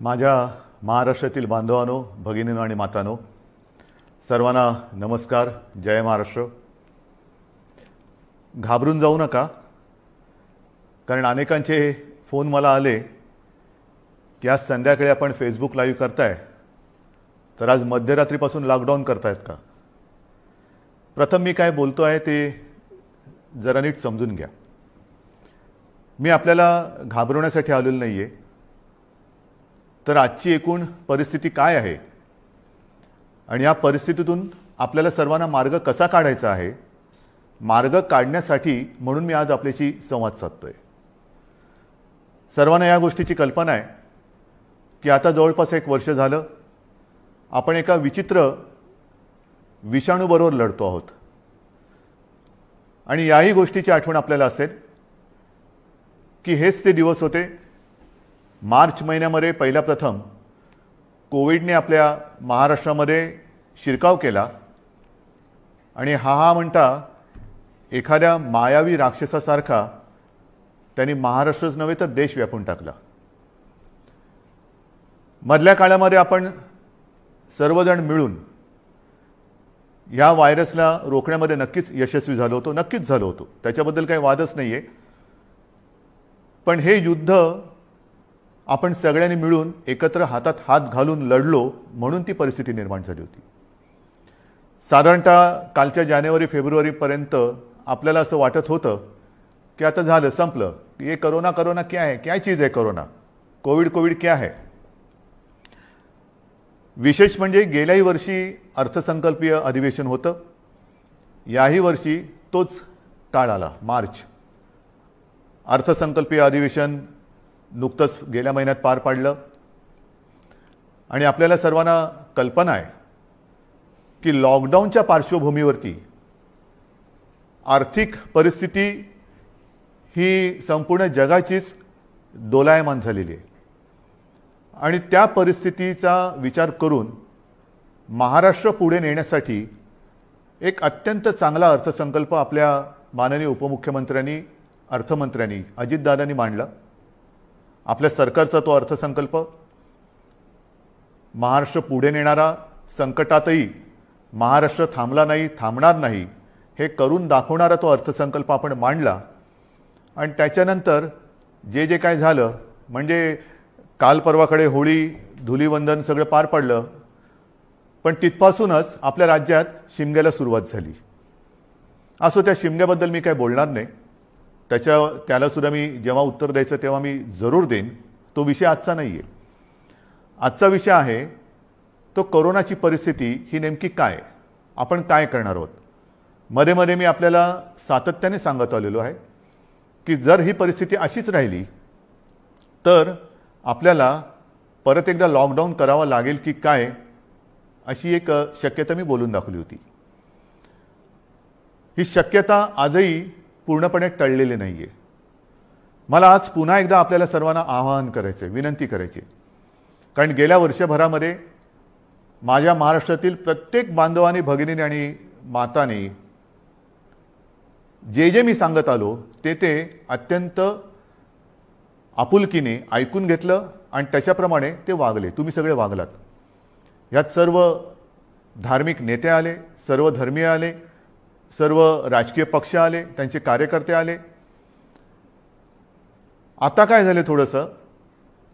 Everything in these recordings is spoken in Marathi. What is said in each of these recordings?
माझ्या महाराष्ट्रातील बांधवांनो, भगिनींनो आणि मातांनो, सर्वांना नमस्कार. जय महाराष्ट्र. घाबरून जाऊ नका, कारण अनेकांचे फोन मला आले की आज संध्याकाळी आपण फेसबुक लाईव्ह करताय, तर आज मध्यरात्रीपासून लॉकडाऊन करतायत का. प्रथम मी काय बोलतो आहे ते जरा नीट समजून घ्या. मी आपल्याला घाबरवण्यासाठी आलेलो नाही आहे, तर आजची एकूण परिस्थिती काय आहे आणि या परिस्थितीतून आपल्याला सर्वांना मार्ग कसा काढायचा आहे, मार्ग काढण्यासाठी म्हणून मी आज आपल्याशी संवाद साधतोय. सर्वांना या गोष्टीची कल्पना आहे की आता जवळपास 1 वर्ष झालं आपण एका विचित्र विषाणूबरोबर लढतो आहोत. आणि याही गोष्टीची आठवण आपल्याला असेल की हेच ते दिवस होते मार्च महिन्यामध्ये पहिला प्रथम कोविडने आपल्या महाराष्ट्रामध्ये शिरकाव केला आणि हा म्हणता एखाद्या मायावी राक्षसासारखा त्यांनी महाराष्ट्रच नव्हे तर देश व्यापून टाकला. मधल्या काळामध्ये आपण सर्वजण मिळून या व्हायरसला रोखण्यामध्ये नक्कीच यशस्वी झालो होतो, नक्कीच झालो होतो, त्याच्याबद्दल काही वादच नाही आहे. पण हे युद्ध आपण सगळ्यांनी मिळून एकत्र हातात हात घालून लढलो म्हणून ती परिस्थिती निर्माण झाली होती. साधारणतः कालच्या जानेवारी-फेब्रुवारीपर्यंत आपल्याला असं वाटत होतं की आता झालं, संपलं. ये कोरोना कोरोना क्या है, क्या चीज़ है कोरोना, कोविड क्या है. विशेष म्हणजे गेल्याही वर्षी अर्थसंकल्पीय अधिवेशन होतं, याही वर्षी तोच काळ आला, मार्च. अर्थसंकल्पीय अधिवेशन नुकतंच गेल्या महिन्यात पार पाडलं आणि आपल्याला सर्वांना कल्पना आहे की लॉकडाऊनच्या पार्श्वभूमीवरती आर्थिक परिस्थिती ही संपूर्ण जगाचीच दोलायमान झालेली आहे. आणि त्या परिस्थितीचा विचार करून महाराष्ट्र पुढे नेण्यासाठी एक अत्यंत चांगला अर्थसंकल्प आपल्या माननीय उपमुख्यमंत्र्यांनी, अर्थमंत्र्यांनी, अजितदादांनी मांडला. आपल्या सरकारचा तो अर्थसंकल्प महाराष्ट्र पुढे नेणारा, संकटातही महाराष्ट्र थांबला नाही, थांबणार नाही हे करून दाखवणारा तो अर्थसंकल्प आपण मांडला. आणि त्याच्यानंतर जे काय झालं म्हणजे काल परवाकडे होळी, धुलीवंदन सगळं पार पडलं, पण तिथपासूनच आपल्या राज्यात शिमग्याला सुरुवात झाली. असो, त्या शिमग्याबद्दल मी काय बोलणार नाही, त्याला सुद्धा मी जेव्हा उत्तर द्यायचं तेव्हा मी जरूर देईन. तो विषय आजचा नाही आहे. आजचा विषय आहे तो कोरोनाची परिस्थिती ही नेमकी काय, आपण काय करणार आहोत. मध्ये मध्ये मी आपल्याला सातत्याने सांगत आलेलो आहे की जर ही परिस्थिती अशीच राहिली तर आपल्याला परत एकदा लॉकडाऊन करावा लागेल की काय, अशी एक शक्यता मी बोलून दाखवली होती. ही शक्यता आजही पूर्णपणे टळलेली नाही आहे. मला आज पुन्हा एकदा आपल्याला सर्वांना आवाहन करायचे, विनंती करायची, कारण गेल्या वर्षभरामध्ये माझ्या महाराष्ट्रातील प्रत्येक बांधवांनी, भगिनींनी आणि मातांनी जे मी सांगत आलो ते अत्यंत आपुलकीने ऐकून घेतलं आणि त्याच्याप्रमाणे ते वागले. तुम्ही सगळे वागलात. यात सर्व धार्मिक नेते आले, सर्व धर्मीय आले, सर्व राजकीय पक्ष आले, त्यांचे कार्यकर्ते आले. आता काय झाले थोडंसं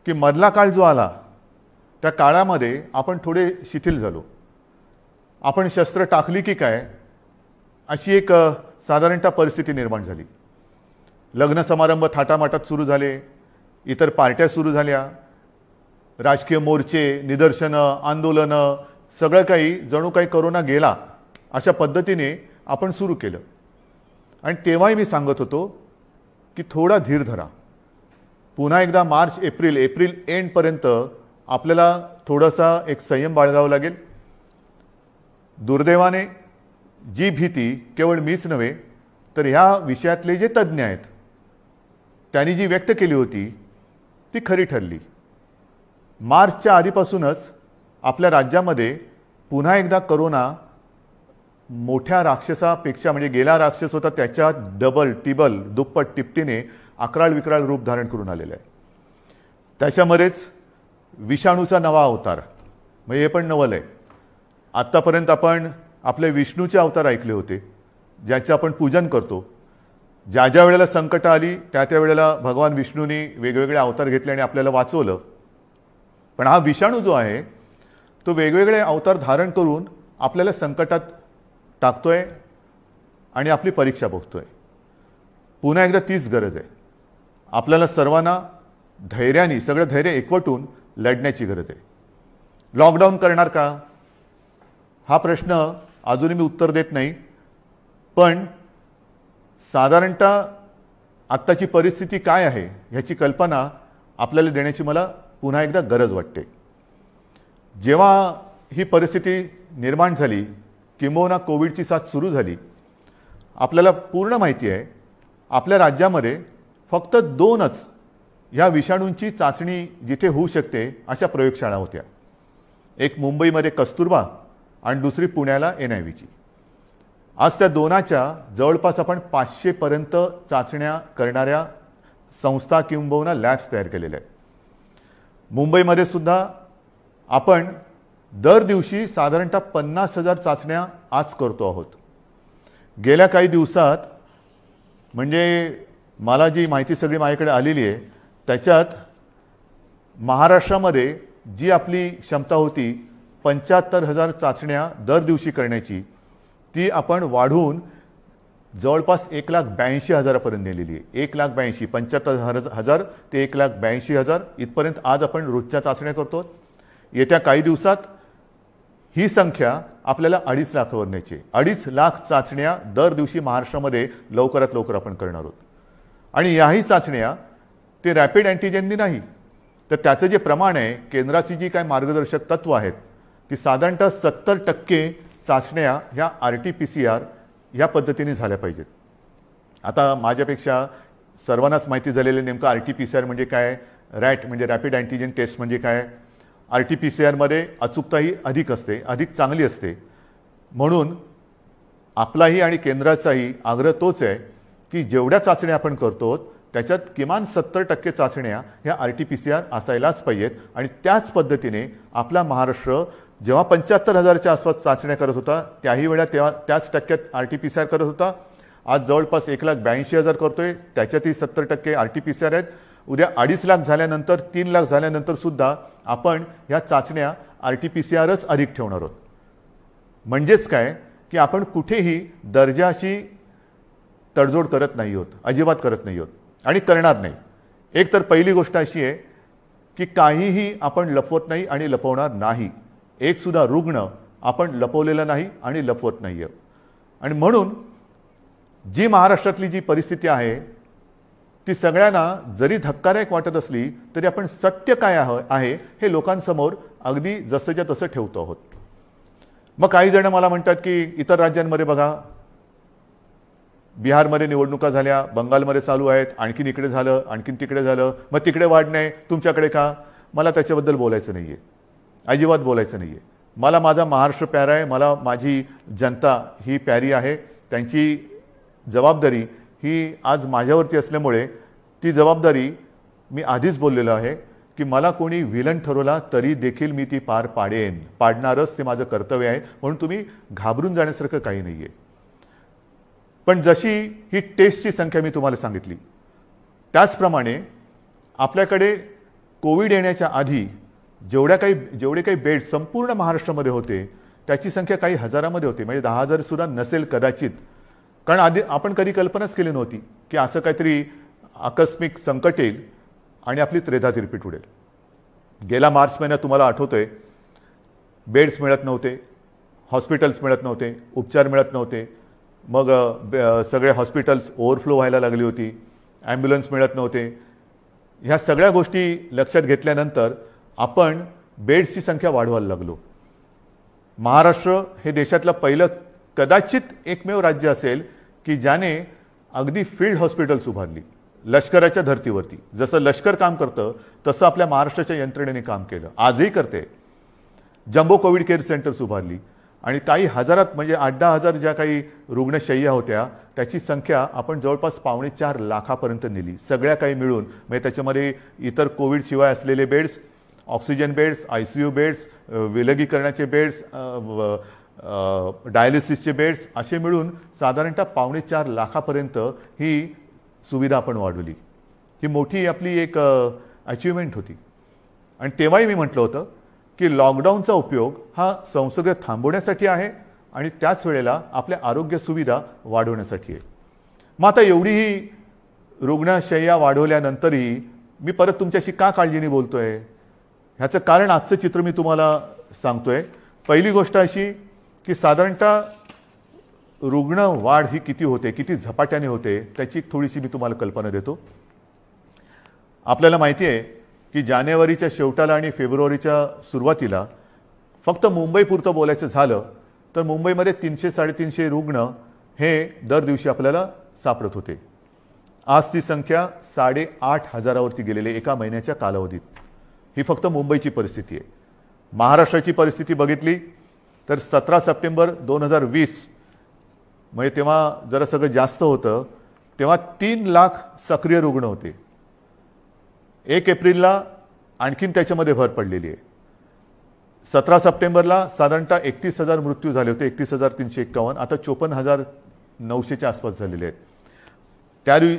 की मधला काळ जो आला त्या काळामध्ये आपण थोडे शिथिल झालो. आपण शस्त्र टाकली की काय अशी एक साधारणतः परिस्थिती निर्माण झाली. लग्न समारंभ थाटामाटात सुरू झाले, इतर पार्ट्या सुरू झाल्या, राजकीय मोर्चे, निदर्शनं, आंदोलनं, सगळं काही जणू काही कोरोना गेला अशा पद्धतीने आपण सुरू केलं. आणि तेव्हाही मी सांगत होतो की थोडा धीर धरा. पुन्हा एकदा मार्च एप्रिल एंडपर्यंत आपल्याला थोडासा एक संयम बाळगावा लागेल. दुर्दैवाने जी भीती केवळ मीच नव्हे तर ह्या विषयातले जे तज्ज्ञ आहेत त्यांनी जी व्यक्त केली होती ती खरी ठरली. मार्चच्या आधीपासूनच आपल्या राज्यामध्ये पुन्हा एकदा कोरोना मोठ्या राक्षसापेक्षा, म्हणजे गेला राक्षस होता त्याच्या डबल, टिबल, दुप्पट, तिपटीने अकराळ विकराळ रूप धारण करून आलेलं आहे. त्याच्यामध्येच विषाणूचा नवा अवतार, म्हणजे हे पण नवल आहे. आत्तापर्यंत आपण आपले विष्णूचे अवतार ऐकले होते, ज्याचे आपण पूजन करतो. ज्या ज्या वेळेला संकट आली त्या वेळेला भगवान विष्णूंनी वेगवेगळे अवतार घेतले आणि आपल्याला वाचवलं. पण हा विषाणू जो आहे तो वेगवेगळे अवतार धारण करून आपल्याला संकटात टाकतोय आणि आपली परीक्षा बघतोय. पुन्हा एकदा तीच गरज आहे. आपल्याला सर्वांना धैर्याने, सगळं धैर्य एकवटून लढण्याची गरज आहे. लॉकडाऊन करणार का हा प्रश्न अजूनही मी उत्तर देत नाही. पण साधारणतः आत्ताची परिस्थिती काय आहे ह्याची कल्पना आपल्याला देण्याची मला पुन्हा एकदा गरज वाटते. जेव्हा ही परिस्थिती निर्माण झाली, किंबहुना कोविडची साथ सुरू झाली, आपल्याला पूर्ण माहिती आहे आपल्या राज्यामध्ये फक्त 2च ह्या विषाणूंची चाचणी जिथे होऊ शकते अशा प्रयोगशाळा होत्या. एक मुंबईमध्ये कस्तुरबा आणि दुसरी पुण्याला NIVची. आज त्या 2च्या जवळपास आपण 500 पर्यंत चाचण्या करणाऱ्या संस्था किंबहुना लॅब्स तयार केलेल्या आहेत. मुंबईमध्ये सुद्धा आपण दर दिवशी साधारणतः 50,000 चाचण्या आज करतो आहोत. गेल्या काही दिवसात, म्हणजे मला जी माहिती सगळी माझ्याकडे आलेली आहे त्याच्यात महाराष्ट्रामध्ये जी आपली क्षमता होती 75,000 चाचण्या दर दिवशी करण्याची, ती आपण वाढवून जवळपास 1,82,000 पर्यंत नेलेली आहे. 1,82,000, 75,000 ते 1,82,000 इथपर्यंत आज आपण रोजच्या चाचण्या करतो. येत्या काही दिवसात ही संख्या आपल्याला 2.5 लाखावर न्यायची. 2.5 लाख चाचण्या दर दिवशी महाराष्ट्रामध्ये लवकरात लवकर आपण करणार आहोत. आणि याही चाचण्या ते रॅपिड अँटीजेननी नाही, तर त्याचं जे प्रमाण आहे, केंद्राची जी काय मार्गदर्शक तत्व आहेत, की साधारणतः 70% चाचण्या ह्या RT-PCR ह्या पद्धतीने झाल्या पाहिजेत. आता माझ्यापेक्षा सर्वांनाच माहिती झालेलं नेमकं RT-PCR म्हणजे काय, रॅट म्हणजे रॅपिड अँटीजेन टेस्ट म्हणजे काय. RT-PCR अचूकताही अधिक असते, अधिक चांगली असते. म्हणून आपलाही आणि केंद्राचाही आग्रह तोच आहे की जेवढ्या चाचण्या आपण करतो त्याच्यात किमान 70% चाचण्या ह्या RT-PCR असायलाच पाहिजेत. आणि त्याच पद्धतीने आपला महाराष्ट्र जेव्हा 75,000च्या आसपास चाचण्या करत होता त्याही वेळा तेव्हा त्याच टक्क्यात RT-PCR करत होता. आज जवळपास 1,82,000 करतोय, त्याच्यातही 70% RT-PCR आहेत. उद्या 2.5 लाख झाल्यानंतर, 3 लाख झाल्यानंतर सुद्धा आपण ह्या चाचण्या RT-PCRच अधिक ठेवणार आहोत. म्हणजेच काय की आपण कुठेही दर्जाची तडजोड करत नाही आहोत, अजिबात करत नाही आहोत आणि करणार नाही. एक तर पहिली गोष्ट अशी आहे की काहीही आपण लपवत नाही आणि लपवणार नाही. एक सुद्धा रुग्ण आपण लपवलेला नाही आणि लपवत नाही आहे. आणि म्हणून जी महाराष्ट्रातली जी परिस्थिती आहे ती सगळ्यांना जरी धक्कादायक वाटत असली तरी आपण सत्य काय आहे हे लोकांसमोर अगदी जसंच्या तसं ठेवतो आहोत. मग काही जण मला म्हणतात की इतर राज्यांमध्ये बघा, बिहारमध्ये निवडणुका झाल्या, बंगालमध्ये चालू आहेत, आणखीन इकडे झालं, आणखीन तिकडे झालं, मग तिकडे वाढ नाही, तुमच्याकडे का. मला त्याच्याबद्दल बोलायचं नाही आहे, अजिबात बोलायचं नाही आहे. मला माझा महाराष्ट्र प्यारा आहे, मला माझी जनता ही प्यारी आहे. त्यांची जबाबदारी ही आज माझ्यावरती असल्यामुळे ती जबाबदारी मी आधीच बोललेलो आहे की मला कोणी विलन ठरवला तरी देखील मी ती पार पाडेन, पाडणारच, ते माझं कर्तव्य आहे. म्हणून तुम्ही घाबरून जाण्यासारखं काही नाही आहे. पण जशी ही टेस्टची संख्या मी तुम्हाला सांगितली त्याचप्रमाणे आपल्याकडे कोविड येण्याच्या आधी जेवढे काही बेड संपूर्ण महाराष्ट्रामध्ये होते त्याची संख्या काही हजारामध्ये होती, म्हणजे 10,000 सुद्धा नसेल कदाचित. कारण आधी आपण कधी कल्पनाच केली नव्हती की असं काहीतरी आकस्मिक संकट येईल आणि आपली त्रेधा तिरपीट उडेल. गेला मार्च महिन्यात तुम्हाला आठवतंय, बेड्स मिळत नव्हते, हॉस्पिटल्स मिळत नव्हते, उपचार मिळत नव्हते. मग सगळे हॉस्पिटल्स ओव्हरफ्लो व्हायला लागली होती, ॲम्ब्युलन्स मिळत नव्हते. ह्या सगळ्या गोष्टी लक्षात घेतल्यानंतर आपण बेड्सची संख्या वाढवायला लागलो. महाराष्ट्र हे देशातलं पहिलं कदाचित एकमेव राज्य असेल की ज्याने अगदी फील्ड हॉस्पिटल्स उभारली लष्कराच्या धर्तीवरती. जसं लष्कर काम करतं तसं आपल्या महाराष्ट्राच्या यंत्रणेने काम केलं, आजही करते. जम्बो कोविड केअर सेंटर्स उभारली आणि काही हजारात, म्हणजे 8-10 ज्या काही रुग्णशय्या होत्या त्याची संख्या आपण जवळपास 3.25 लाखापर्यंत नेली, सगळ्या काही मिळून. म्हणजे त्याच्यामध्ये इतर कोविडशिवाय असलेले beds, oxygen beds, ICU beds, विलगीकरणाचे बेड्स, डायलिसिसचे बेड्स असे मिळून साधारणतः 4.25 लाखापर्यंत ही सुविधा आपण वाढवली. ही मोठी आपली एक अचिव्हमेंट होती. आणि तेव्हाही मी म्हटलं होतं की लॉकडाऊनचा उपयोग हा संसर्ग थांबवण्यासाठी आहे आणि त्याच वेळेला आपल्या आरोग्य सुविधा वाढवण्यासाठी आहे. मग आता एवढीही रुग्णशय्या वाढवल्यानंतरही मी परत तुमच्याशी का काळजीने बोलतोय, ह्याचं कारण आजचं चित्र मी तुम्हाला सांगतोय. पहिली गोष्ट अशी की साधारणतः रुग्ण वाढ ही किती होते, किती झपाट्याने होते, त्याची थोडीशी मी तुम्हाला कल्पना देतो. आपल्याला माहिती आहे की जानेवारीच्या शेवटाला आणि फेब्रुवारीच्या सुरुवातीला फक्त मुंबईपुरतं बोलायचं झालं तर मुंबईमध्ये 300-350 रुग्ण हे दर दिवशी आपल्याला सापडत होते. आज ती संख्या 8,500वरती गेलेली एका महिन्याच्या कालावधीत. ही फक्त मुंबईची परिस्थिती आहे. महाराष्ट्राची परिस्थिती बघितली तर 17 सप्टेंबर 2020 म्हणजे तेव्हा जरा सगळं जास्त होतं, तेव्हा 3 लाख सक्रिय रुग्ण होते. 1 एप्रिलला आणखीन त्याच्यामध्ये भर पडलेली आहे. 17 सप्टेंबरला साधारणतः 31,000 मृत्यू झाले होते, 31,351. आता 54,900च्या आसपास झालेले आहेत.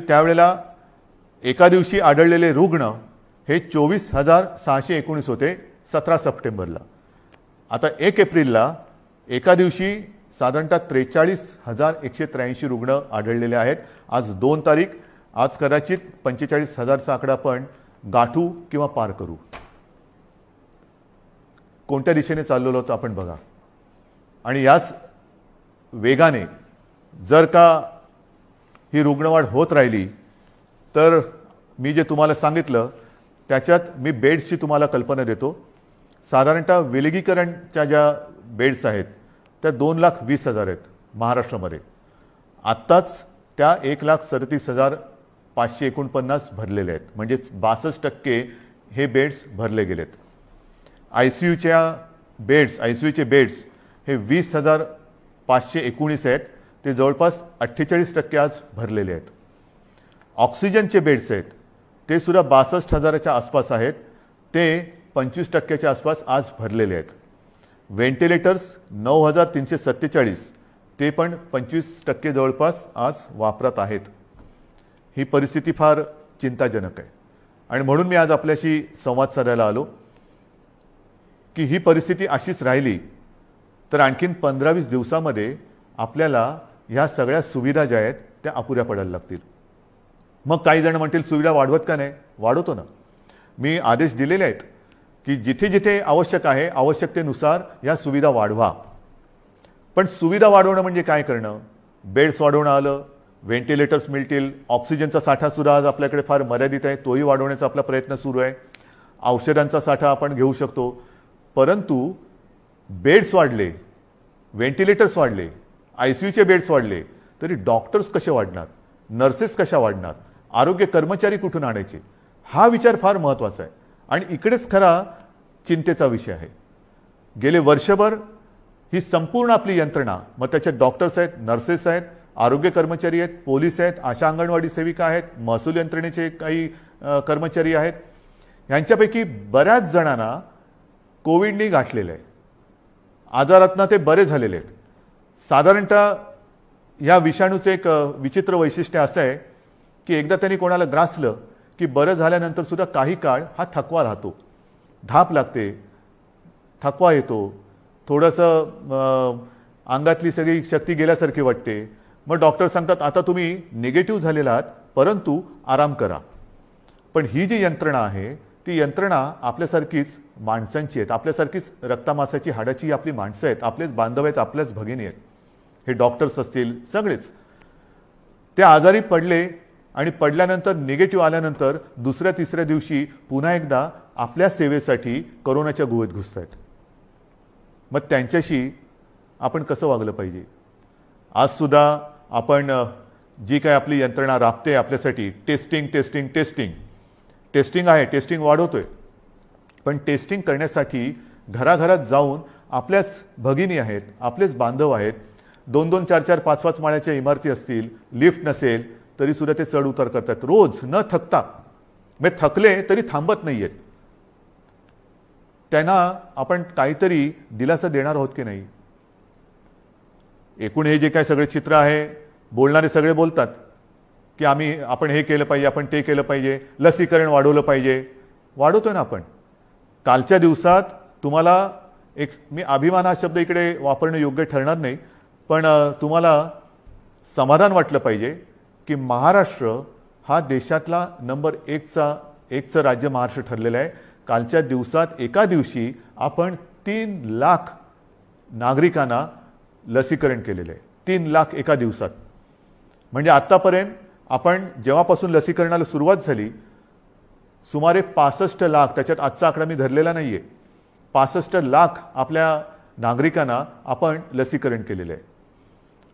त्यावेळेला एका दिवशी आढळलेले रुग्ण हे 24,619 होते 17 सप्टेंबरला. आता 1 एप्रिलला एका दिवशी साधारणतः 43,183 रुग्ण आढळलेले आहेत. आज 2 तारीख, आज कदाचित 45,000चा आकडा आपण गाठू किंवा पार करू. कोणत्या दिशेने चाललेलो होतो आपण बघा. आणि याच वेगाने जर का ही रुग्णवाढ होत राहिली तर मी जे तुम्हाला सांगितलं त्याच्यात मी बेड्सची तुम्हाला कल्पना देतो. साधारणतः विलगीकरणच्या ज्या बेड्स आहेत त्या 2,20,000 आहेत महाराष्ट्रामध्ये. आत्ताच त्या 1,37,549 भरलेले आहेत, म्हणजे 62% हे बेड्स भरले गेलेत. ICUचे बेड्स हे 20,519 आहेत, ते जवळपास 48% आज भरलेले आहेत. ऑक्सिजनचे बेड्स आहेत ते सुद्धा 62,000च्या आसपास आहेत, ते 25%च्या आसपास आज भरलेले आहेत. व्हेंटिलेटर्स 9,347, ते पण 25% जवळपास आज वापरात आहेत. ही परिस्थिती फार चिंताजनक आहे आणि म्हणून मी आज आपल्याशी संवाद साधायला आलो की ही परिस्थिती अशीच राहिली तर आणखीन 15-20 दिवसामध्ये आपल्याला ह्या सगळ्या सुविधा ज्या आहेत त्या अपुऱ्या पडायला लागतील. मग काही जण म्हणतील सुविधा वाढवत का नाही? वाढवतो ना. मी आदेश दिलेले आहेत की जिथे जिथे आवश्यक आहे आवश्यकतेनुसार या सुविधा वाढवा. पण सुविधा वाढवणं म्हणजे काय करणं? बेड्स वाढवणं आलं, व्हेंटिलेटर्स मिळतील, ऑक्सिजनचा साठा सुद्धा आज आपल्याकडे फार मर्यादित आहे, तोही वाढवण्याचा आपला प्रयत्न सुरू आहे. औषधांचा साठा आपण घेऊ शकतो, परंतु बेड्स वाढले, व्हेंटिलेटर्स वाढले, ICUचे बेड्स वाढले तरी डॉक्टर्स कसे वाढणार, नर्सेस कशा वाढणार, आरोग्य कर्मचारी कुठून आणायचे? हा विचार फार महत्त्वाचा आहे आणि इकडेच खरा चिंतेचा विषय आहे. गेले वर्षभर ही संपूर्ण आपली यंत्रणा, मग त्याच्यात डॉक्टर्स आहेत, नर्सेस आहेत, आरोग्य कर्मचारी आहेत, पोलीस आहेत, आशा अंगणवाडी सेविका आहेत, महसूल यंत्रणेचे काही कर्मचारी आहेत, यांच्यापैकी बऱ्याच जणांना कोविडने गाठलेलं आहे. आजारातनं ते बरे झालेले आहेत. साधारणतः या विषाणूचं एक विचित्र वैशिष्ट्य असं आहे की एकदा त्यांनी कोणाला ग्रासलं की बरं झाल्यानंतर सुद्धा काही काळ हा थकवा राहतो, धाप लागते, थकवा येतो, थोडंसं अंगातली सगळी शक्ती गेल्यासारखी वाटते. मग डॉक्टर सांगतात आता तुम्ही निगेटिव्ह झालेला आहात परंतु आराम करा. पण ही जी यंत्रणा आहे ती यंत्रणा आपल्यासारखीच माणसांची आहेत, आपल्यासारखीच रक्तामासाची हाडाची आपली माणसं आहेत, आपलेच बांधव आहेत, आपल्याच भगिनी आहेत. हे डॉक्टर्स असतील सगळेच ते आजारी पडले आणि पडल्यानंतर निगेटिव्ह आल्यानंतर दुसऱ्या तिसऱ्या दिवशी पुन्हा एकदा आपल्या सेवेसाठी कोरोनाच्या गुहेत घुसत आहेत. मग त्यांच्याशी आपण कसं वागलं पाहिजे? आज सुद्धा आपण जी काय आपली यंत्रणा राबते आपल्यासाठी, टेस्टिंग टेस्टिंग टेस्टिंग टेस्टिंग आहे, टेस्टिंग वाढवतोय, पण टेस्टिंग करण्यासाठी घराघरात जाऊन आपल्याच भगिनी आहेत, आपलेच बांधव आहेत, 2-2, 4-4, 5-5 माळ्याच्या इमारती असतील, लिफ्ट नसेल तरी सुद्धा ते चढ उतार करतात रोज न थकता. मग थकले तरी थांबत नाहीयेत. त्यांना आपण काहीतरी दिलासा देणार आहोत की नाही? एकूण हे जे काय सगळे चित्र आहे, बोलणारे सगळे बोलतात की आपण हे केलं पाहिजे, आपण ते केलं पाहिजे, लसीकरण वाढवलं पाहिजे. वाढवतोय ना आपण. कालच्या दिवसात तुम्हाला मी अभिमान हा शब्द इकडे वापरणं योग्य ठरणार नाही, पण तुम्हाला समाधान वाटलं पाहिजे की महाराष्ट्र हा देशातला नंबर 1चं राज्य महाराष्ट्र ठरलेलं आहे. कालच्या दिवसात एका दिवशी आपण 3 लाख नागरिकांना लसीकरण केलेलं आहे. 3 लाख एका दिवसात. म्हणजे आत्तापर्यंत आपण जेव्हापासून लसीकरणाला सुरुवात झाली सुमारे 65 लाख, त्याच्यात आजचा आकडा मी धरलेला नाही आहे, 65 लाख आपल्या नागरिकांना आपण लसीकरण केलेलं आहे.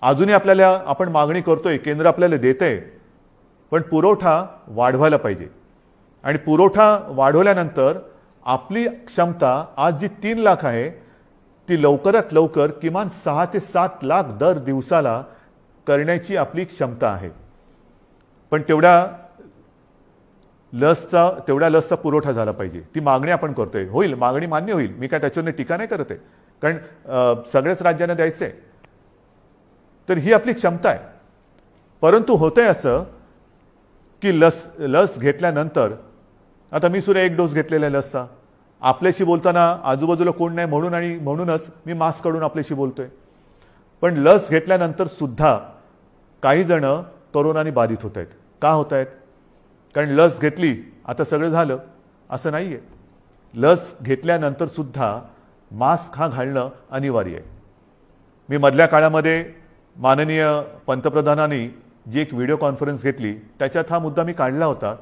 अजूनही आपण मागणी करतोय, केंद्र आपल्याला देतंय, पण पुरवठा वाढवायला पाहिजे. आणि पुरवठा वाढवल्यानंतर आपली क्षमता आज जी 3 लाख आहे ती लवकरात लवकर किमान 6 ते 7 लाख दर दिवसाला करण्याची आपली क्षमता आहे. पण तेवढ्या लसचा पुरवठा झाला पाहिजे. ती मागणी आपण करतोय. होईल, मागणी मान्य होईल, मी काय त्याच्यावर टीका नाही करत आहे, कारण सगळ्याच राज्यांना द्यायचं आहे. तर ही आपली क्षमता आहे. परंतु होतंय असं की लस घेतल्यानंतर, आता मी सुद्धा 1 डोस घेतलेला आहे लसचा. आपल्याशी बोलताना आजूबाजूला कोण नाही म्हणूनच मी मास्क काढून आपल्याशी बोलतोय. पण लस घेतल्यानंतर सुद्धा काही जण कोरोनाने बाधित होत आहेत. का होत आहेत? कारण लस घेतली आता सगळं झालं असं नाही आहे. लस घेतल्यानंतर सुद्धा मास्क हा घालणं अनिवार्य आहे. मी मधल्या काळामध्ये माननीय पंतप्रधानांनी जी एक व्हिडिओ कॉन्फरन्स घेतली त्याच्यात हा मुद्दा मी काढला होता.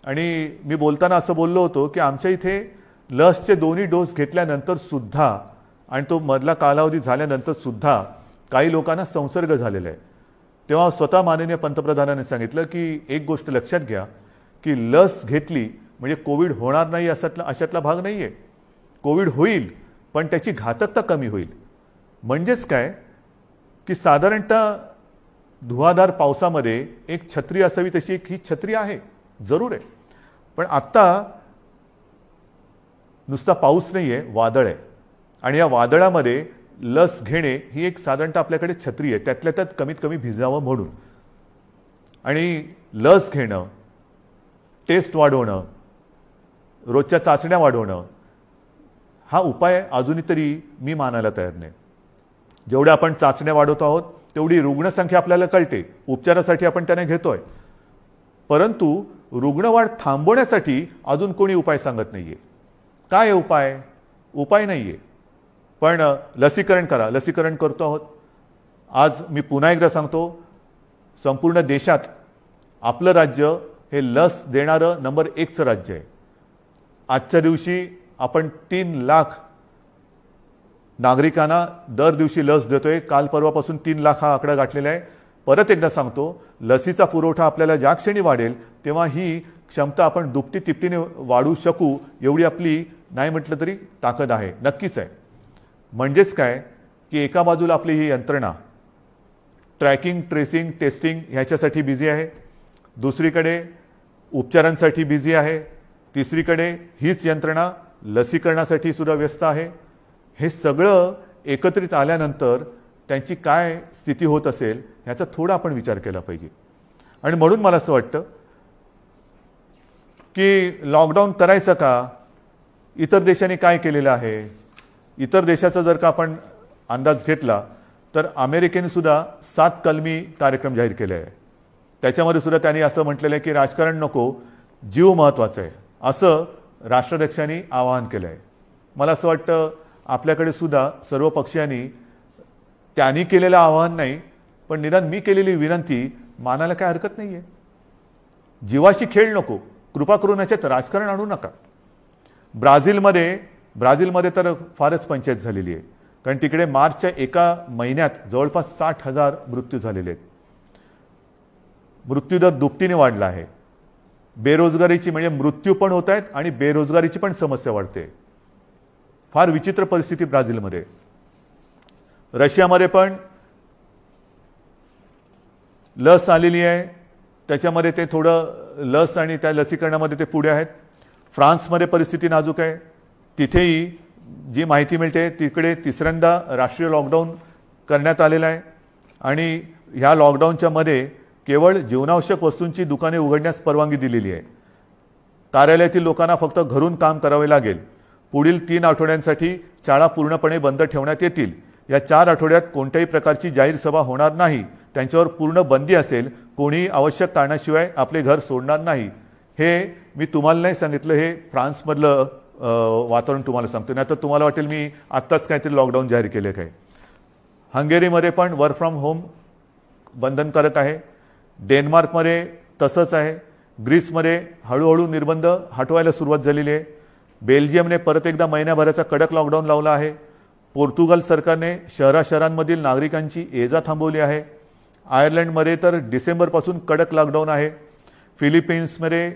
आणि मी बोलताना असं बोललो होतो की आमच्या इथे लसचे 2 डोस घेतल्यानंतर सुद्धा आणि तो मधला कालावधी झाल्यानंतर सुद्धा काही लोकांना संसर्ग झालेला आहे. तेव्हा स्वतः माननीय पंतप्रधानांनी सांगितलं की एक गोष्ट लक्षात घ्या की लस घेतली म्हणजे कोविड होणार नाही अशातला भाग नाही आहे. कोविड होईल, पण त्याची घातकता कमी होईल. म्हणजेच काय की साधारणतः धुवाधार पावसामध्ये एक छत्री असावी तशी ही छत्री आहे, जरूर आहे. पण आत्ता नुसता पाऊस नाही आहे, वादळ आहे. आणि या वादळामध्ये लस घेणे ही एक साधारणतः आपल्याकडे छत्री आहे, त्यातल्या त्यात कमीत कमी भिजावं म्हणून. आणि लस घेणं, टेस्ट वाढवणं, रोजच्या चाचण्या वाढवणं हा उपाय अजूनही तरी मी मानायला तयार नाही. जेवढ्या आपण चाचण्या वाढवत आहोत तेवढी रुग्णसंख्या आपल्याला कळते, उपचारासाठी आपण त्यांना घेतोय. परंतु रुग्णवाढ थांबवण्यासाठी अजून कोणी उपाय सांगत नाहीये. काय आहे उपाय? उपाय नाहीये. पण लसीकरण करा, लसीकरण करतो आहोत. आज मी पुन्हा एकदा सांगतो, संपूर्ण देशात आपलं राज्य हे लस देणारं नंबर 1चं राज्य आहे. आजच्या दिवशी आपण 3 लाख नागरिकांना दर दिवशी लस देतोय. काल परवापासून 3 लाख हा आकडा गाठलेला आहे. परत एकदा सांगतो, लसीचा पुरवठा आपल्याला ज्या क्षणी वाढेल तेव्हा ही क्षमता आपण दुपटी तिपटीने वाढवू शकू एवढी आपली नाही म्हटलं तरी ताकद आहे, नक्कीच आहे. म्हणजेच काय की एका बाजूला आपली ही यंत्रणा ट्रॅकिंग, ट्रेसिंग, टेस्टिंग ह्याच्यासाठी बिझी आहे, दुसरीकडे उपचारांसाठी बिझी आहे, तिसरीकडे हीच यंत्रणा लसीकरणासाठी सुद्धा व्यस्त आहे. हे सगळं एकत्रित आल्यानंतर त्यांची काय स्थिती होत असेल ह्याचा थोडा आपण विचार केला पाहिजे. आणि म्हणून मला असं वाटतं की लॉकडाऊन करायचं का? इतर देशांनी काय केलेलं आहे? इतर देशाचा जर का आपण अंदाज घेतला तर अमेरिकेने सुद्धा 7 कलमी कार्यक्रम जाहीर केले आहे. त्याच्यामध्ये सुद्धा त्यांनी असं म्हटलेलं आहे की राजकारण नको, जीव महत्त्वाचा आहे, असं राष्ट्राध्यक्षांनी आवाहन केलं आहे. मला असं वाटतं आपल्याकडे सुद्धा सर्व पक्षीयांनी त्यांनी केलेलं आवाहन नाही, पण निदान मी केलेली विनंती मानायला काय हरकत नाही आहे. जीवाशी खेळ नको, कृपा करून याच्यात राजकारण आणू नका. ब्राझीलमध्ये तर फारच पंचायत झालेली आहे, कारण तिकडे मार्चच्या एका महिन्यात जवळपास 60,000 मृत्यू झालेले आहेत. मृत्यूदर दुपटीने वाढला आहे. बेरोजगारीची म्हणजे मृत्यू पण होत आहेत आणि बेरोजगारीची पण समस्या वाढते. फार विचित्र परिस्थिती ब्राझीलमध्ये. रशियामध्ये पण लस आलेली आहे, त्याच्यामध्ये ते थोडं लस आणि त्या लसीकरणामध्ये ते पुढे आहेत. फ्रान्समध्ये परिस्थिती नाजूक आहे, तिथेही जी माहिती मिळते तिकडे तिसऱ्यांदा राष्ट्रीय लॉकडाऊन करण्यात आलेला आहे आणि ह्या लॉकडाऊनच्या मध्ये केवळ जीवनावश्यक वस्तूंची दुकाने उघडण्यास परवानगी दिलेली आहे. कार्यालयातील लोकांना फक्त घरून काम करावे लागेल. पुढील 3 आठवड्यांसाठी शाळा पूर्णपणे बंद ठेवण्यात येतील. या 4 आठवड्यात कोणत्याही प्रकारची जाहीर सभा होणार नाही. त्यांच्यावर पूर्ण बंदी असेल. कोणीही आवश्यक कारणाशिवाय आपले घर सोडणार नाही. हे मी तुम्हाला नाही सांगितलं, हे फ्रान्समधलं वातावरण तुम्हाला सांगतो. नाही तर तुम्हाला वाटेल मी आत्ताच काहीतरी लॉकडाऊन जाहीर केले काय. हंगेरीमध्ये पण वर्क फ्रॉम होम बंधनकारक आहे. डेन्मार्कमध्ये तसंच आहे. ग्रीसमध्ये हळूहळू निर्बंध हटवायला सुरुवात झालेली आहे. बेल्जियमने परत एकदा महिन्याभराचा कडक लॉकडाऊन लावला आहे. पोर्तुगाल सरकारने शहरांमधील नागरिकांची ये जा थांबवली आहे. आयर्लंडमध्ये तर डिसेंबरपासून कडक लॉकडाऊन आहे. फिलिपिन्समध्ये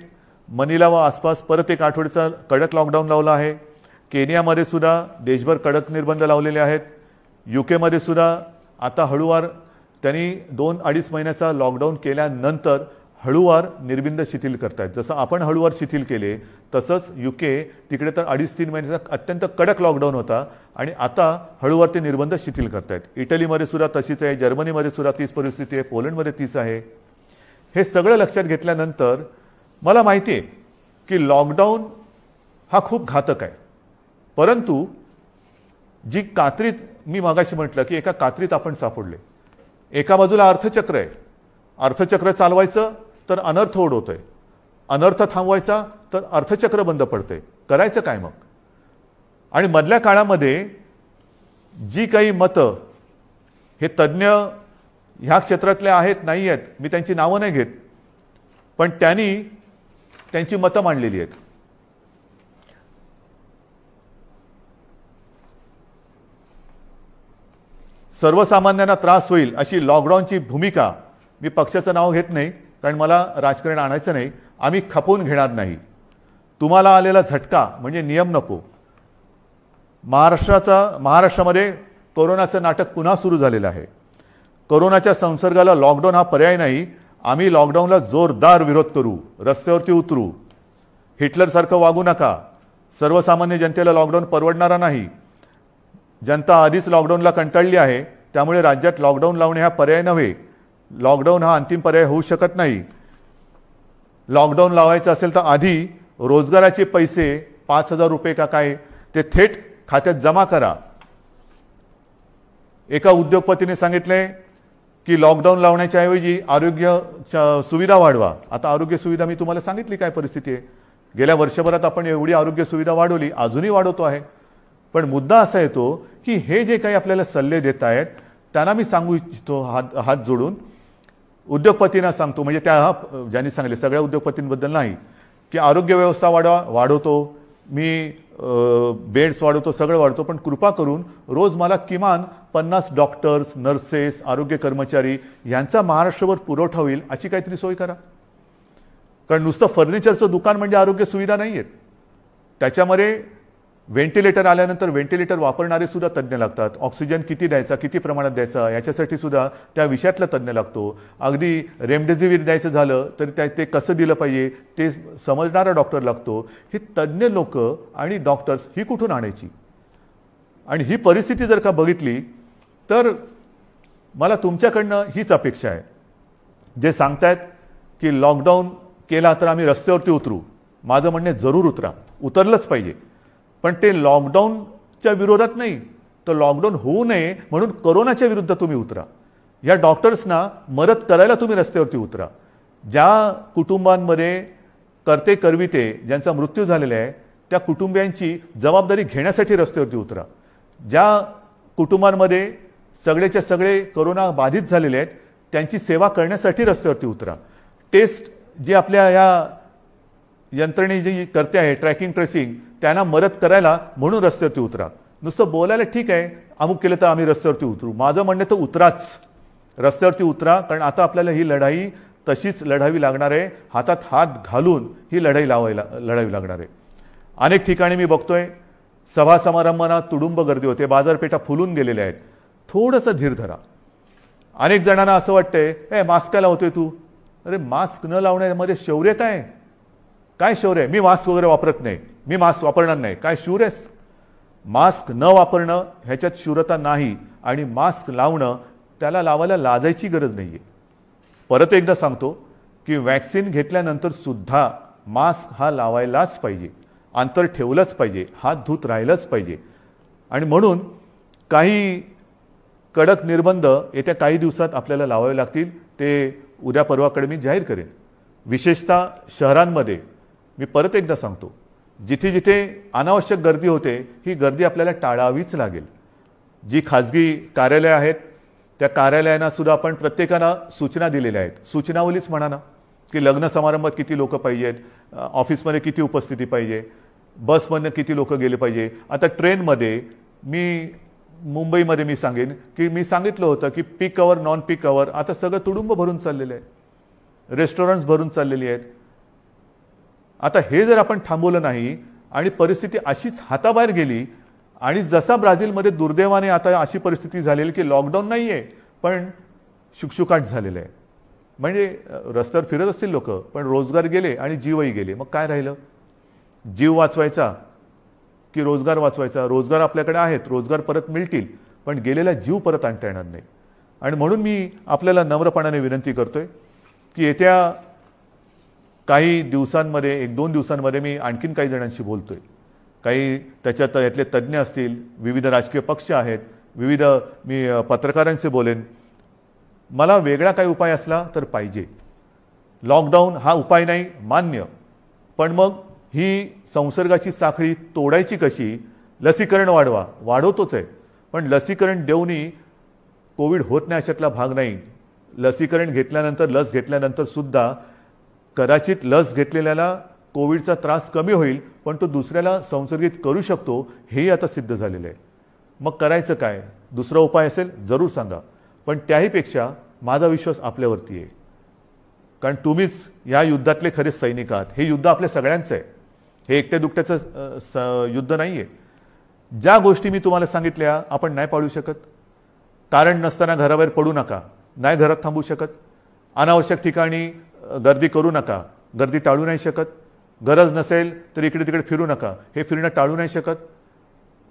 मनिला व आसपास परत एक आठवड्याचा कडक लॉकडाऊन लावला आहे. केनियामध्ये सुद्धा देशभर कडक निर्बंध लावलेले आहेत. यूकेमध्ये सुद्धा आता हळूवार त्यांनी 2-2.5 महिन्याचा लॉकडाऊन केल्यानंतर हळूवार निर्बंध शिथिल करतायत. जसं आपण हळूवार शिथिल केले तसंच यूके तिकडे तर 2.5-3 महिन्याचा अत्यंत कडक लॉकडाऊन होता आणि आता हळूवार ते निर्बंध शिथिल करतायत. इटलीमध्ये सुद्धा तशीच आहे. जर्मनीमध्ये सुद्धा तीच परिस्थिती आहे. पोलंडमध्ये तीच आहे. हे सगळं लक्षात घेतल्यानंतर मला माहिती आहे की लॉकडाऊन हा खूप घातक आहे. परंतु जी कात्रीत मी मागाशी म्हटलं की एका कात्रीत आपण सापडले. एका बाजूला अर्थचक्र आहे. अर्थचक्र चालवायचं तर अनर्थ ओढवतोय. अनर्थ थांबवायचा तर अर्थचक्र बंद पडतंय. करायचं काय मग. आणि मधल्या काळामध्ये जी काही मतं हे तज्ज्ञ ह्या क्षेत्रातले आहेत नाही आहेत, मी त्यांची नावं नाही घेत, पण त्यांनी त्यांची मतं मांडलेली आहेत. सर्वसामान्यांना त्रास होईल अशी लॉकडाऊनची भूमिका, मी पक्षाचं नाव घेत नाही कारण मला राजकारण आणायचं नाही, आम्ही खपवून घेणार नाही. तुम्हाला आलेला झटका म्हणजे नियम नको. महाराष्ट्रामध्ये कोरोनाचं नाटक पुन्हा सुरू झालेलं आहे. कोरोनाच्या संसर्गाला लॉकडाऊन हा पर्याय नाही. आम्ही लॉकडाऊनला जोरदार विरोध करू, रस्त्यावरती उतरू. हिटलरसारखं वागू नका. सर्वसामान्य जनतेला लॉकडाऊन परवडणारा नाही. जनता आधीच लॉकडाऊनला कंटाळली आहे. त्यामुळे राज्यात लॉकडाऊन लावणे हा पर्याय नव्हे. लॉकडाऊन हा अंतिम पर्याय होऊ शकत नाही. लॉकडाऊन लावायचं असेल तर आधी रोजगाराचे पैसे 5,000 रुपये का काय ते थेट खात्यात जमा करा. एका उद्योगपतीने सांगितले की लॉकडाऊन लावण्याच्या ऐवजी आरोग्य सुविधा वाढवा. आता आरोग्य सुविधा मी तुम्हाला सांगितली काय परिस्थिती आहे. गेल्या वर्षभरात आपण एवढी आरोग्य सुविधा वाढवली, अजूनही वाढवतो आहे. पण मुद्दा असा येतो की हे जे काही आपल्याला सल्ले देत आहेत त्यांना मी सांगू इच्छितो हात जोडून, उद्योगपतींना सांगतो, म्हणजे त्या ज्यांनी सांगले सगळ्या उद्योगपतींबद्दल नाही, की आरोग्य व्यवस्था वाढवतो, मी बेड्स वाढवतो, सगळं वाढवतो, पण कृपा करून रोज मला किमान 50 डॉक्टर्स, नर्सेस, आरोग्य कर्मचारी यांचा महाराष्ट्रभर पुरवठा होईल अशी काहीतरी सोय करा. कारण नुसतं फर्निचरचं दुकान म्हणजे आरोग्य सुविधा नाही आहेत. त्याच्यामध्ये व्हेंटिलेटर आल्यानंतर व्हेंटिलेटर वापरणारे सुद्धा तज्ज्ञ लागतात. ऑक्सिजन किती द्यायचा, किती प्रमाणात द्यायचा याच्यासाठी सुद्धा त्या विषयातला तज्ज्ञ लागतो. अगदी रेमडेसिवीर द्यायचं झालं तर ते कसं दिलं पाहिजे ते समजणारा डॉक्टर लागतो. ही तज्ज्ञ लोक आणि डॉक्टर्स ही कुठून आणायची. आणि ही परिस्थिती जर का बघितली तर मला तुमच्याकडनं हीच अपेक्षा आहे. जे सांगतायत की लॉकडाऊन केला तर आम्ही रस्त्यावरती उतरू, माझं म्हणणे जरूर उतरा, उतरलंच पाहिजे. पण ते लॉकडाऊनच्या विरोधात नाही, तर लॉकडाऊन होऊ नये म्हणून कोरोनाच्या विरुद्ध तुम्ही उतरा. या डॉक्टर्सना मदत करायला तुम्ही रस्त्यावरती उतरा. ज्या कुटुंबांमध्ये करते करविते ज्यांचा मृत्यू झालेला आहे त्या कुटुंबियांची जबाबदारी घेण्यासाठी रस्त्यावरती उतरा. ज्या कुटुंबांमध्ये सगळेच्या सगळे कोरोना बाधित झालेले आहेत त्यांची सेवा करण्यासाठी रस्त्यावरती उतरा. टेस्ट जे आपल्या या यंत्रणे जी करते आहे ट्रॅकिंग ट्रेसिंग त्यांना मदत करायला म्हणून रस्त्यावरती उतरा. नुसतं बोलायला ठीक आहे, अमुक केलं तर आम्ही रस्त्यावरती उतरू, माझं म्हणणं तर उतराच, रस्त्यावरती उतरा. कारण आता आपल्याला ही लढाई तशीच लढावी लागणार आहे. हातात हात घालून ही लढाई लढावी लागणार आहे. अनेक ठिकाणी मी बघतोय सभा समारंभांना तुडुंब गर्दी होते, बाजारपेठा फुलून गेलेल्या आहेत. थोडंसं धीर धरा. अनेक जणांना असं वाटतंय मास्क काय लावतोय तू. अरे मास्क न लावण्यामध्ये शौर्य काय शौर्य. मी मास्क वगैरे वापरत नाही, मी मास्क वापरणार नाही. काय शूर आहेस? मास्क न वापरणं ह्याच्यात शूरता नाही आणि मास्क लावणं त्याला लावायला लाजायची गरज नाही आहे. परत एकदा सांगतो की वॅक्सिन घेतल्यानंतर सुद्धा मास्क हा लावायलाच पाहिजे, अंतर ठेवलंच पाहिजे, हात धुत राहिलंच पाहिजे. आणि म्हणून काही कडक निर्बंध येत्या काही दिवसात आपल्याला लावावे लागतील. ते उद्या परवाकडे मी जाहीर करेन. विशेषतः शहरांमध्ये मी परत एकदा सांगतो, जिथे जिथे अनावश्यक गर्दी होते ही गर्दी आपल्याला टाळावीच लागेल. जी खाजगी कार्यालय आहेत त्या कार्यालयांना सुद्धा आपण प्रत्येकाला सूचना दिलेल्या आहेत. सूचनावलीच म्हणा ना, की लग्न समारंभात किती लोक पाहिजेत, ऑफिसमध्ये किती उपस्थिती पाहिजे, बसमधनं किती लोक गेले पाहिजे. आता ट्रेनमध्ये मी मुंबईमध्ये मी सांगेन की मी सांगितलं होतं की पीक अवर नॉन पीक अवर आता सगळं तुडुंब भरून चाललेलं आहे, रेस्टॉरंट्स भरून चाललेली आहेत. आता हे जर आपण थांबवलं नाही आणि परिस्थिती अशीच हाताबाहेर गेली आणि जसा ब्राझीलमध्ये दुर्दैवाने आता अशी परिस्थिती झालेली की लॉकडाऊन नाही आहे पण शुकशुकाट झालेलं आहे. म्हणजे रस्त्यावर फिरत असतील लोक पण रोजगार गेले आणि जीवही गेले. मग काय राहिलं? जीव वाचवायचा की रोजगार वाचवायचा? रोजगार आपल्याकडे आहेत, रोजगार परत मिळतील पण गेलेला जीव परत आणता येणार नाही. आणि म्हणून मी आपल्याला नम्रपणाने विनंती करतोय की येत्या काही दिवसांमध्ये, 1-2 दिवसांमध्ये मी आणखीन काही जणांशी बोलतोय. काही त्याच्यात यातले तज्ज्ञ असतील, विविध राजकीय पक्ष आहेत, विविध मी पत्रकारांशी बोलेन. मला वेगळा काही उपाय असला तर पाहिजे. लॉकडाऊन हा उपाय नाही मान्य, पण मग ही संसर्गाची साखळी तोडायची कशी? लसीकरण वाढवतोच आहे पण लसीकरण देऊनही कोविड होत नाही अशातला भाग नाही. लसीकरण घेतल्यानंतर, लस घेतल्यानंतर सुद्धा कदाचित लस घेतलेल्याला कोविडचा त्रास कमी होईल पण तो दुसऱ्याला संसर्गित करू शकतो, हेही आता सिद्ध झालेलं आहे. मग करायचं काय? दुसरा उपाय असेल जरूर सांगा, पण त्याहीपेक्षा माझा विश्वास आपल्यावरती आहे. कारण तुम्हीच या युद्धातले खरे सैनिक आहात. हे युद्ध आपल्या सगळ्यांचं आहे, हे एकट्या दुकट्याचं युद्ध नाही आहे. ज्या गोष्टी मी तुम्हाला सांगितल्या आपण नाही पाळू शकत. कारण नसताना घराबाहेर पडू नका, नाही घरात थांबू शकत. अनावश्यक ठिकाणी गर्दी करू नका, गर्दी टाळू नाही शकत. गरज नसेल तर इकडे तिकडे फिरू नका, हे फिरणं टाळू नाही शकत.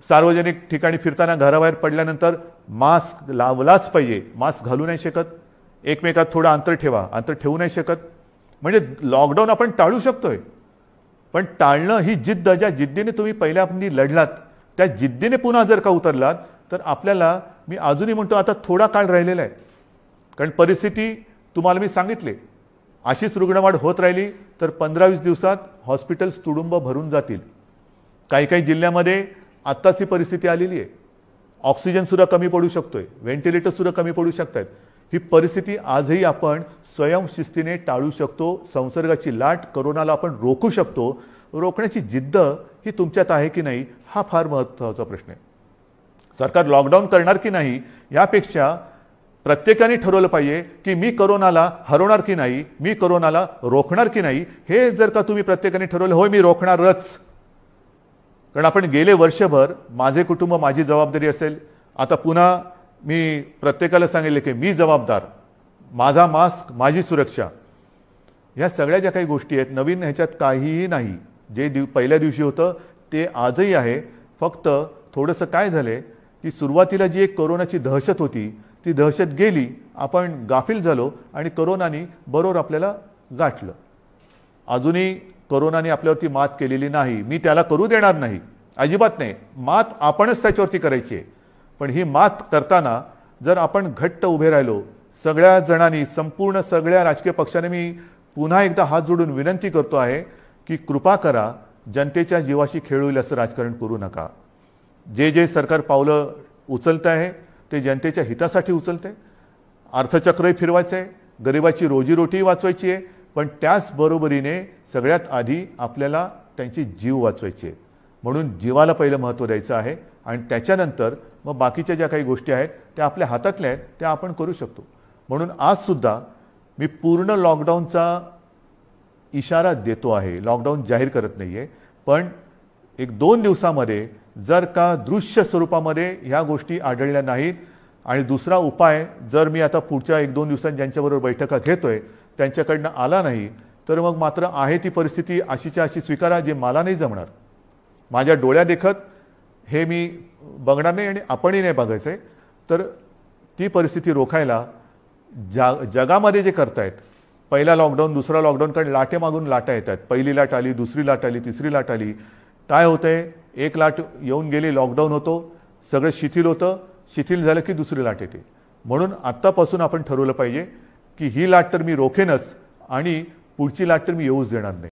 सार्वजनिक ठिकाणी फिरताना घराबाहेर पडल्यानंतर मास्क लावलाच पाहिजे, मास्क घालू नाही शकत. एकमेकात थोडं अंतर ठेवा, अंतर ठेवू नाही शकत. म्हणजे लॉकडाऊन आपण टाळू शकतोय पण टाळणं ही जिद्द, ज्या जिद्दीने तुम्ही पहिल्या लढलात त्या जिद्दीने पुन्हा जर का उतरलात तर आपल्याला, मी अजूनही म्हणतो आता थोडा काळ राहिलेला आहे. कारण परिस्थिती तुम्हाला मी सांगितले, अशीच रुग्णवाढ होत राहिली तर 15-20 दिवसात हॉस्पिटल्स तुडुंब भरून जातील. काही काही जिल्ह्यामध्ये आत्ताच ही परिस्थिती आलेली आहे. ऑक्सिजनसुद्धा कमी पडू शकतोय, व्हेंटिलेटरसुद्धा कमी पडू शकतात. ही परिस्थिती आजही आपण स्वयंशिस्तीने टाळू शकतो. संसर्गाची लाट, कोरोनाला आपण रोखू शकतो. रोखण्याची जिद्द ही तुमच्यात आहे की नाही हा फार महत्त्वाचा प्रश्न आहे. सरकार लॉकडाऊन करणार की नाही यापेक्षा प्रत्येकाने ठरवलं पाहिजे की मी कोरोनाला हरवणार की नाही, मी कोरोनाला रोखणार की नाही. हे जर का तुम्ही प्रत्येकाने ठरवलं, होय मी रोखणारच. कारण आपण गेले वर्षभर माझे कुटुंब माझी जबाबदारी असेल, आता पुन्हा मी प्रत्येकाला सांगितले की मी जबाबदार, माझा मास्क माझी सुरक्षा. ह्या सगळ्या ज्या काही गोष्टी आहेत नवीन, ह्याच्यात काहीही नाही. जे पहिल्या दिवशी होतं ते आजही आहे. फक्त थोडंसं काय झालंय की सुरुवातीला जी एक कोरोनाची दहशत होती ती दहशत गेली, आपण गाफील झालो आणि कोरोनाने बरोबर आपल्याला गाठलं. अजूनही कोरोनाने आपल्यावरती मात केलेली नाही, मी त्याला करू देणार नाही, अजिबात नाही. मात आपणच त्याच्यावरती करायची आहे. पण ही मात करताना जर आपण घट्ट उभे राहिलो सगळ्या जणांनी, संपूर्ण सगळ्या राजकीय पक्षाने, मी पुन्हा एकदा हात जोडून विनंती करतो आहे की कृपा करा, जनतेच्या जीवाशी खेळ होईल असं राजकारण करू नका. जे सरकार पावलं उचलत आहे ते जनतेच्या हितासाठी उचलते. अर्थचक्रही फिरवायचं आहे, गरिबाची रोजीरोटी वाचवायची आहे, पण त्याचबरोबरीने सगळ्यात आधी आपल्याला त्यांची जीव वाचवायची आहे. म्हणून जीवाला पहिलं महत्त्व द्यायचं आहे आणि त्याच्यानंतर मग बाकीच्या ज्या काही गोष्टी आहेत त्या आपल्या हातातल्या आहेत त्या आपण करू शकतो. म्हणून आजसुद्धा मी पूर्ण लॉकडाऊनचा इशारा देतो आहे, लॉकडाऊन जाहीर करत नाही आहे. पण 1-2 दिवसामध्ये जर का दृश्य स्वरूपामध्ये ह्या गोष्टी आढळल्या नाहीत आणि दुसरा उपाय जर मी आता पुढच्या 1-2 दिवसांत ज्यांच्याबरोबर बैठका घेतोय त्यांच्याकडनं आला नाही तर मग मात्र आहे ती परिस्थिती अशीच्या अशी स्वीकारा, जे मला नाही जमणार. माझ्या डोळ्यादेखत हे मी बघणार नाही आणि आपणही नाही बघायचं आहे. तर ती परिस्थिती रोखायला जगामध्ये जे करतायत, पहिला लॉकडाऊन दुसरा लॉकडाऊन, कारण लाटे मागून लाटा येतात. पहिली लाट आली, दुसरी लाट आली, तिसरी लाट आली. काय होतंय, एक लाट येऊन गेली, लॉकडाऊन होतो, सगळं शिथिल होतं, शिथिल झालं की दुसरी लाट येते. म्हणून आत्तापासून आपण ठरवलं पाहिजे की ही लाट तर मी रोखेनच आणि पुढची लाट तर मी येऊच देणार नाही.